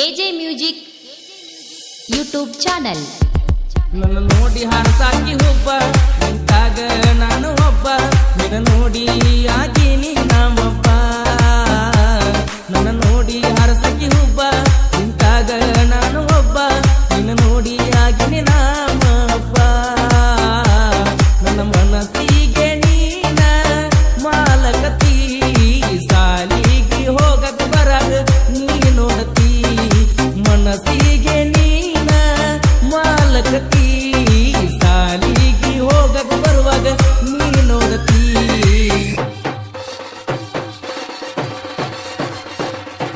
AJ music YouTube channel. ನನ್ನ ನೋಡಿ ಹಾರಸಾಕಿ ಒಬ್ಬ ನಿಂತಾಗ ನಾನು ಒಬ್ಬ ನಿನ್ನ ನೋಡಿ ಆಗೀನಿ ನಾಮೊಬ್ಬ. ನನ್ನ ನೋಡಿ ಹಾರಸಾಕಿ ಒಬ್ಬ ನಿಂತಾಗ ನಾನು ಒಬ್ಬ ನಿನ್ನ ನೋಡಿ ಆಗೀನಿ ನಾಮೊಬ್ಬ. ನನ್ನ ಮನಸ್ಸಿಗೆ ನೀನ ಮಾಲಕತಿ ಸಾಲಿಗೆ ಹೋಗಕ ಬರಾಗ ನೀ ನೋಡತಿ. ಮನಸ್ಸಿಗೆ ನೀನ ಮಾಲಕತಿ ಸಾಲಿಗೆ ಹೋಗಕ ಬರುವಾಗ ನೀ ನೋಡತಿ.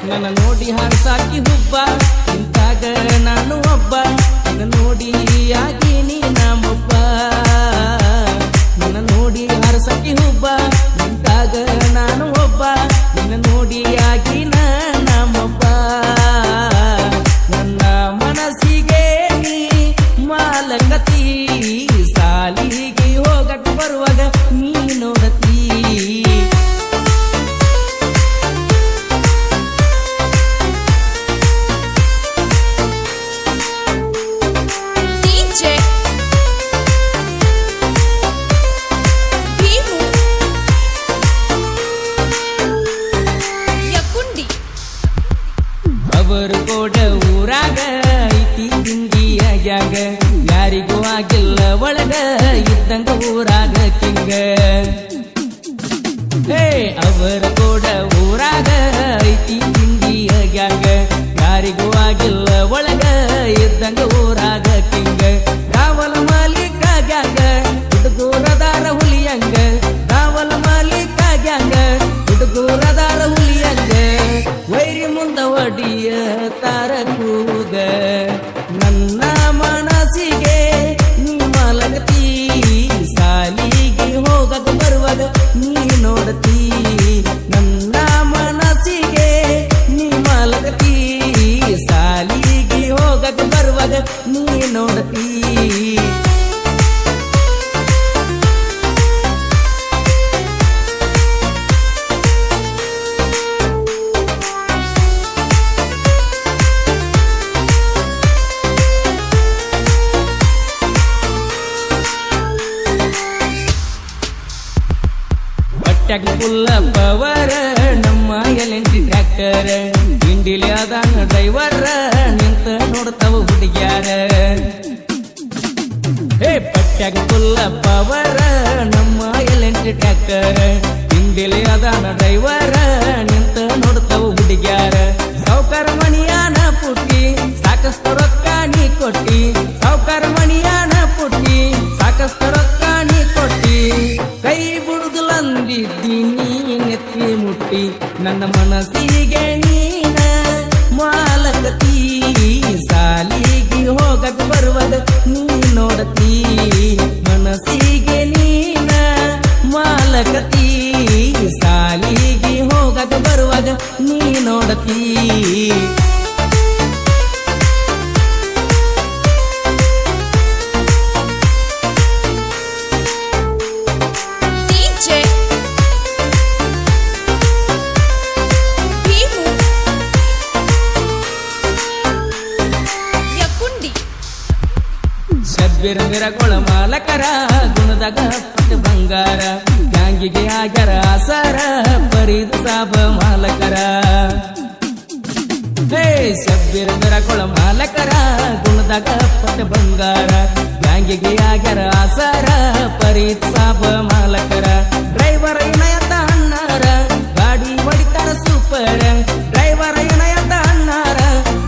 ನನ್ನ ನೋಡಿ ಹಾರಸಾಕಿ ಹುಬ್ಬ ನಿಂತಾಗ ನಾನು ಒಬ್ಬ ನಿನ್ನ ನೋಡಿ ಆಗೀನಿ ನಾಮೊಬ್ಬ. ನನ್ನ ನೋಡಿ ಹಾರಸಾಕಿ ಹುಬ್ಬ ನಿಂತಾಗ ನಾನು ಒಬ್ಬ ನಿನ್ನ ನೋಡಿ ಆಗಿನ ನಾಮೊಬ್ಬ. ನನ್ನ ಮನಸ್ಸಿಗೆ ನೀ ಮಾಲಕತಿ ಸಾಲಿಗೆ ಹೋಗಕ ಬರುವಾಗ ನೀ ನೋಡತಿ. ಡಿಜೆ ಭೀಮು ಯಕುಂಡಿ. ಅವರು ಕೋಡ ಊರಾಗ ಐತಿ ದಿಂಗಿಯಾಗ್ಯಾಗ ಯಾರಿಗೂ ಆಗಿಲ್ಲ ಒಳಗ ಇದ್ದಂಗ ಊರಾಗ ಕಿಂಗ. ಹೇ ಅವರ ಕೋಡ ಊರಾಗ ಐತಿ ದಿಂಗಿಯಾಗ್ಯಾಗ ಯಾರಿಗೂ ಆಗಿಲ್ಲ ಒಳಗ ಇದ್ದಂಗ ಊರಾಗ ಕಿಂಗ. ರಾವಲ ಮಾಲೀಕ ಗ್ಯಾಂಗ ಹುಡುಗೂರದಾರ ಹುಲಿಯಂಗ ರಾವಲ ಮಾಲೀಕ ಗ್ಯಾಂಗ ಹುಡುಗೂರದಾರ ಹುಲಿಯಂಗ. ವೈರಿ ಮುಂದ ಒಡಿಯ ತಾರ ಕೂಗ ನನ್ನ ಮನಸ್ಸಿಗೆ ನೀ ಮಾಲಕತಿ ಸಾಲಿಗೆ ಹೋಗಕ ಬರುವಾಗ ನೀ ನೋಡತಿ. ನನ್ನ ಮನಸ್ಸಿಗೆ ನೀ ಮಾಲಕತಿ ಸಾಲಿಗೆ ಹೋಗಕ ಬರುವಾಗ ನೀ ನೋಡತಿ. ಹೊಟ್ಯಾಗ ಫುಲ್ಲ ಪವರ ನಮ್ಮ ಎಲೆಂಟಿ ಟ್ರ್ಯಾಕ್ಟರ್ ಇಂಡಿಲಿ ಅದಾನ ಡ್ರೈವರ್ ನಿಂತ ನೋಡ್ತಾವ ಹುಡುಗ್ಯಾರ. ಹೇ ಪಟ್ಯಾಗ ಫುಲ್ಲ ಪವರ ನಮ್ಮ ಎಲೆಂಟಿ ಟ್ರ್ಯಾಕ್ಟರ್ ಇಂಡಿಲಿ ಅದಾನ ಡ್ರೈವರ್ ನಿಂತ ನೋಡ್ತಾವ ಹುಡುಗ್ಯಾರ. ಸಾವ್ಕಾರ ಮಣಿಯಾನ ಪುಟ್ಟಿ ಸಾಕಷ್ಟು ರೊಕ್ಕ ನೀ ಕೊಟ್ಟಿ ಸಾವ್ಕಾರ ಮಣಿಯಾನ ಪುಟ್ಟಿ ಸಾಕಷ್ಟು ರೊಕ್ಕ ನೀ ಕೊಟ್ಟಿ. ಕೈ ಬುಡುದಲಂದಿದ್ದೀನಿ ನೆತ್ತಿ ಮುಟ್ಟಿ ನನ್ನ ಮನಸ್ಸಿಗೆ ನೀನ ಮಾಲಕತಿ ಸಾಲಿಗೆ ಹೋಗಕ ಬರುವಾಗ ನೀ ನೋಡತಿ. ಮನಸ್ಸಿಗೆ ನೀನ ಮಾಲಕತಿ ಸಾಲಿಗೆ ಹೋಗಕ ಬರುವಾಗ ನೀ ನೋಡತಿ. ಡಿಜೆ ಭೀಮು ಯಕುಂಡಿ. ಶಬ್ಬಿರ ಮಿರಗೊಳ ಮಾಲಕರ ಗುಣದಾಗ ಪಟ್ಟ ಬಂಗಾರ ಗ್ಯಾಂಗಿಗೆ ಆಗ್ಯಾರ ಆಸಾರ ಫರೀದ್ ಸಾಬ ಮಾಲಕರ. ಹೇ ಶಬ್ಬಿರ ಮಿರಗೊಳ ಮಾಲಕರ ಗುಣದಾಗ ಪಟ್ಟ ಬಂಗಾರ ಗ್ಯಾಂಗಿಗೆ ಆಗ್ಯಾರ ಆಸಾರ ಫರೀದ್ ಸಾಬ ಮಾಲಕರ. ಡ್ರೈವರ್ ಏನಯತ ಅಣ್ಣಾರ ಗಾಡಿ ಹೊಡಿತಾರ ಸೂಪರ್ ಡ್ರೈವರ್ ಏನಯತ ಅಣ್ಣಾರ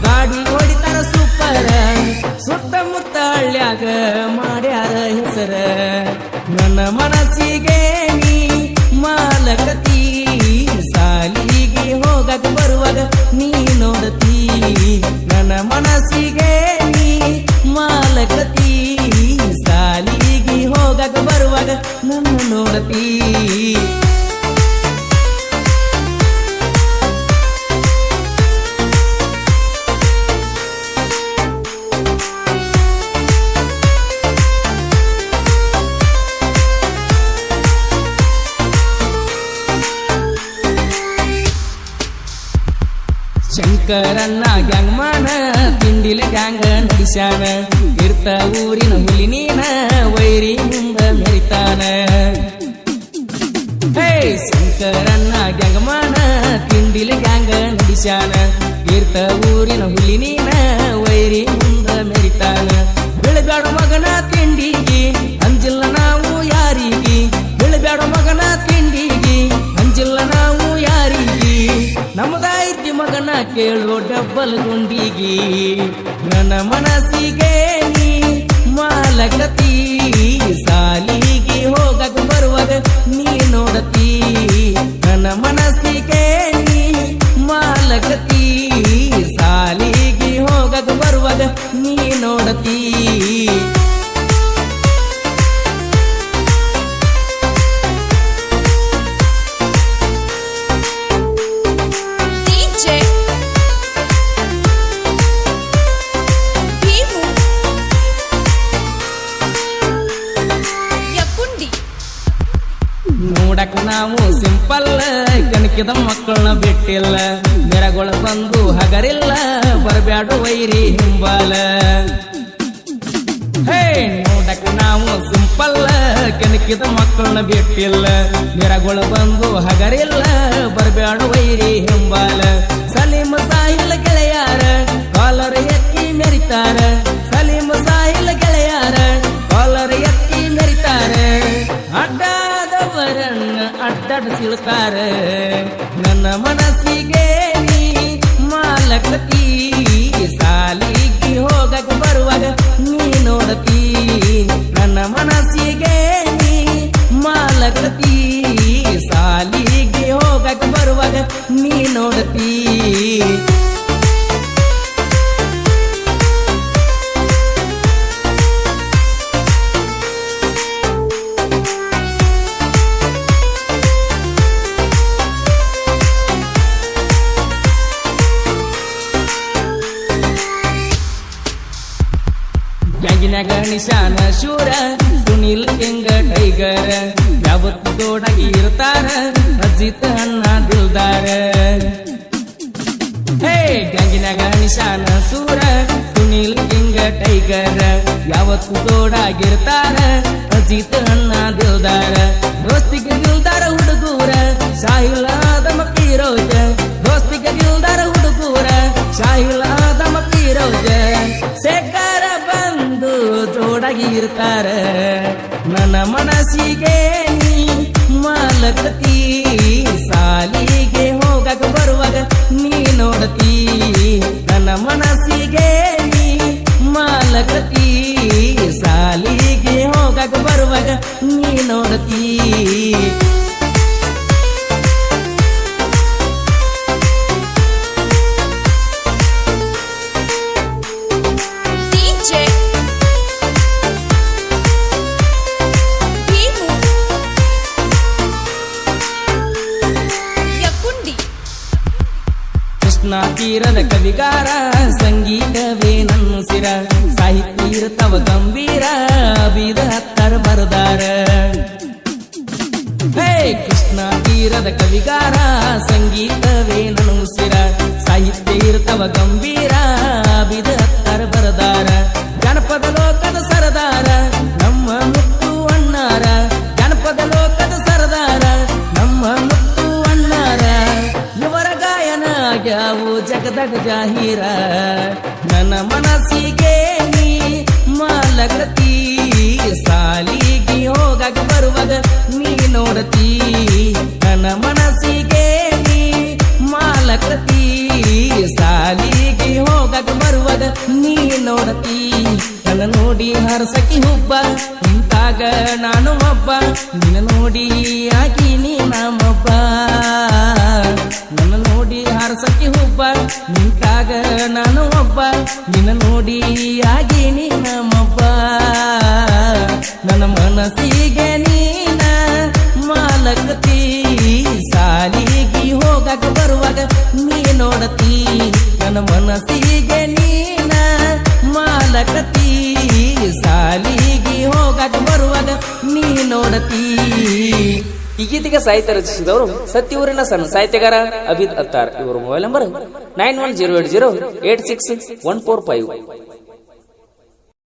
ಗಾಡಿ ಹೊಡಿತಾರ ಸೂಪರ್. ಸುತ್ತಮುತ್ತ ಹಳ್ಳ್ಯಾಗ ಮಾಡ್ಯಾರ ಹೆಸರ ನನ್ನ ಮನಸ್ಸಿಗೆ ನೀ ಮಾಲಕತಿ ಸಾಲಿಗೆ ಹೋಗಕ ಬರುವಾಗ ನೀ ನೋಡತಿ. ನನ್ನ ಮನಸ್ಸಿಗೆ ನೀ ಮಾಲಕತಿ ಸಾಲಿಗೆ ಹೋಗಕ ಬರುವಾಗ ನನ್ನ ನೋಡತಿ. ಶಂಕರ ಶಂಕರನ್ನ ಗ್ಯಾಂಗ್ ಮಾನ ತಿಂಡಿಲ ಗ್ಯಾಂಗ ನಡೆಸ್ಯಾನ ಇರ್ತ ಊರಿನ ಹುಲಿ ನೀನ ವೈರಿ ಮುಂದ ಮೆರಿತಾನ ಹೇ ಶಂಕರನ್ನ ಗ್ಯಾಂಗ್ ಮಾನ ತಿಂಡಿಲ ಗ್ಯಾಂಗ ನಡೆಸ್ಯಾನ ಇರ್ತ ಊರಿನ ಹುಲಿ ನೀನ ವೈರಿ ಮುಂದ ಮೆರಿತಾನ ಬೆಳಗಾಡ ಮಗನ ತಿಂಡಿಗಿ ಅಂಜಿಲ್ಲ ನಾವು ಯಾರಿಗೆ ಬೆಳಗಾಡ ಮಗನ ತಿಂಡಿಗಿ ಅಂಜಿಲ್ಲ ನಾವು ಯಾರಿಗೆ ನಮ್ಮದಾಯ್ತಿ ಮಗನ ಕೇಳೋ ಡಬ್ಬಲ್ ಗುಂಡಿಗಿ ನನ್ನ ಮನಸ್ಸಿಗೆ ನೀ ಮಾಲಕತಿ ಸಾಲಿಗೆ ಹೋಗಕ ಬರುವಾಗ ನೀ ನೋಡತಿ ನನ್ನ ಮನಸ್ಸಿಗೆ ನೀ ಮಾಲಕತಿ ಸಾಲಿಗೆ ಹೋಗಕ ಬರುವಾಗ ನೀ ನೋಡತಿ ನೋಡಕ್ ನಾವು ಸಿಂಪಲ್ ಕಣಕಿದ ಮಕ್ಕಳನ್ನ ಬಿಟ್ಟಿಲ್ಲ ಮೆರಗೊಳ ಬಂದು ಹಗರಿಲ್ಲ ಬರಬ್ಯಾಡು ವೈರಿ ಹಿಂಬಾಲ ಹೇ ನೋಡಕ್ ನಾವು ಸಿಂಪಲ್ ಕಣಕಿದ ಮಕ್ಕಳನ್ನ ಬಿಟ್ಟಿಲ್ಲ ಮೆರಗೊಳ ಬಂದು ಹಗರಿಲ್ಲ ಬರಬ್ಯಾಡು ವೈರಿ ಹಿಂಬಾಲ ಸಲೀಮ ಸಾಹಿಲ್ ಗೆಳೆಯಾರ ಕಾಲರ್ ಎತ್ತಿ ಮೆರಿತಾರ ಸಲೀಮ ಸಾಹಿಲ್ ಗೆಳೆಯಾರ ಕಾಲರ್ ಎತ್ತಿ ಮೆರಿತಾರ ಅಡ್ಡಾದವರನ್ನ ಅಡ್ಡಾಡಿಸಿಳ್ತಾರ ನನ್ನ ಮನಸ್ಸಿಗೆ ನೀ ಮಾಲಕತಿ ಸಾಲಿಗೆ ಹೋಗಕ ಬರುವಾಗ ನೀ ನೋಡತಿ ನನ್ನ ಮನಸ್ಸಿಗೆ ನೀ ಮಾಲಕತಿ ಸಾಲಿಗೆ ಹೋಗಕ ಬರುವಾಗ ನೀ ನೋಡತಿ ಗ್ಯಾಂಗಿನ್ಯಾಗ ನಿಶಾನ ಶೂರ ಸುನಿಲ್ ಕೆಂಗ ಟೈಗರ್ ಯಾವತ್ತು ತೋಡಗಿ ಇರ್ತಾರ ಅಜಿತ್ ಅಣ್ಣ ದಿಲ್ದಾರ ಹೇ ಗ್ಯಾಂಗಿನ್ಯಾಗ ನಿಶಾನ ಶೂರ ಸುನಿಲ್ ಕೆಂಗ ಟೈಗರ್ ಯಾವತ್ತು ತೋಡಾಗಿರ್ತಾರ ಅಜಿತ್ ಅಣ್ಣ ದಿಲ್ದಾರ ದೋಸ್ತಿಗೆ ದಿಲ್ದಾರ ಹುಡುಗೂರ ಶಾಹಿಲಾದ ಮಕ್ಕೀರೋಜ ದೋಸ್ತಿಗೆ ದಿಲ್ದಾರ ಹುಡುಗೂರ ಶಾಹಿಲಾದ ಮಕ್ಕೀರೋಜ ಶೇಖರ ಬಂದು ಜೋಡಾಗಿ ಇರ್ತಾರ ನನ್ನ ಮನಸ್ಸಿಗೆ ನೀ ಮಾಲಕತಿ ಸಾಲಿಗೆ ಹೋಗಕ ಬರುವಾಗ ನೀ ನೋಡತಿ ನನ್ನ ಮನಸ್ಸಿಗೆ ನೀ ಮಾಲಕತಿ ಸಾಲಿಗೆ ಹೋಗಕ ಬರುವಾಗ ನೀ ನೋಡತಿ ಕೃಷ್ಣಾ ತೀರದ ಕವಿಗಾರ ಸಂಗೀತವೇ ನನ್ನ ಸಿರ ಸಾಹಿತ್ಯ ಇರ್ತವ ಗಂಭೀರ ಬೀದ ಹತ್ತರ ಬರದಾರ ಹೇ ಕೃಷ್ಣಾ ತೀರದ ಕವಿಗಾರ ಸಂಗೀತವೇ ನನ್ನ ಸಿರ ಸಾಹಿತ್ಯ ಇರ್ತವ ಗಂಭೀರ ಬೀದ ಹತ್ತರ ಬರದಾರ ಜನಪದ ಲೋಕದ ಸರದಾರ ನಮ್ಮ ಮುತ್ತು ಅಣ್ಣಾರ ಜನಪದ ಲೋಕದ ಸರದಾರ ನಮ್ಮ ಮುತ್ತು ಅಣ್ಣಾರ ಇವರ ಗಾಯನ ಆಗ್ಯಾವು ಜಗದಾಗ ಜಾಹೀರ ನನ್ನ ಮನಸ್ಸಿಗೆ ನೀ ಮಾಲಕತಿ ಸಾಲಿಗೆ ಹೋಗಕ ಬರುವಾಗ ನೀ ನೋಡತಿ ನನ್ನ ಮನಸ್ಸಿಗೆ ನೀ ಮಾಲಕತಿ ಸಾಲಿಗೆ ಹೋಗಕ ಬರುವಾಗ ನೀ ನೋಡತಿ ನನ್ನ ನೋಡಿ ಹರಸಕಿ ಹುಬ್ಬ ನಿಂತಾಗ ನಾನು ಒಬ್ಬ ನಿನ್ನ ನೋಡಿ ಆಕಿನಿ ನಮ್ಮೊಬ್ಬ ನನ್ನ ನೋಡಿ ಹರಸಕಿ ಹುಬ್ಬ ನಿಂತಾಗ ನಾನು ಒಬ್ಬ ನಿನ್ನ ನೋಡಿ ಆಗಿನಿ ನಮ್ಮೊಬ್ಬ ನನ್ನ ಮನಸ್ಸಿಗೆ ನೀನ ಮಾಲಕತಿ ಸಾಲಿಗೆ ಹೋಗಕ ಬರುವಾಗ ನೀ ನೋಡತಿ ನನ್ನ ಮನಸ್ಸಿಗೆ ನೀನ ಮಾಲಕತಿ ಸಾಲಿಗೆ ಹೋಗಕ ಬರುವಾಗ ನೀ ನೋಡತಿ ಈ ಗೀತೆಗೆ ಸಾಹಿತ್ಯ ರಚಿಸಿದವರು ಸತ್ಯೂರಿನ ಸಣ್ಣ ಸಾಹಿತ್ಯಗಾರ ಅಭಿದ್ ಅತ್ತಾರ್. ಇವರ ಮೊಬೈಲ್ ನಂಬರ್ 9108086145.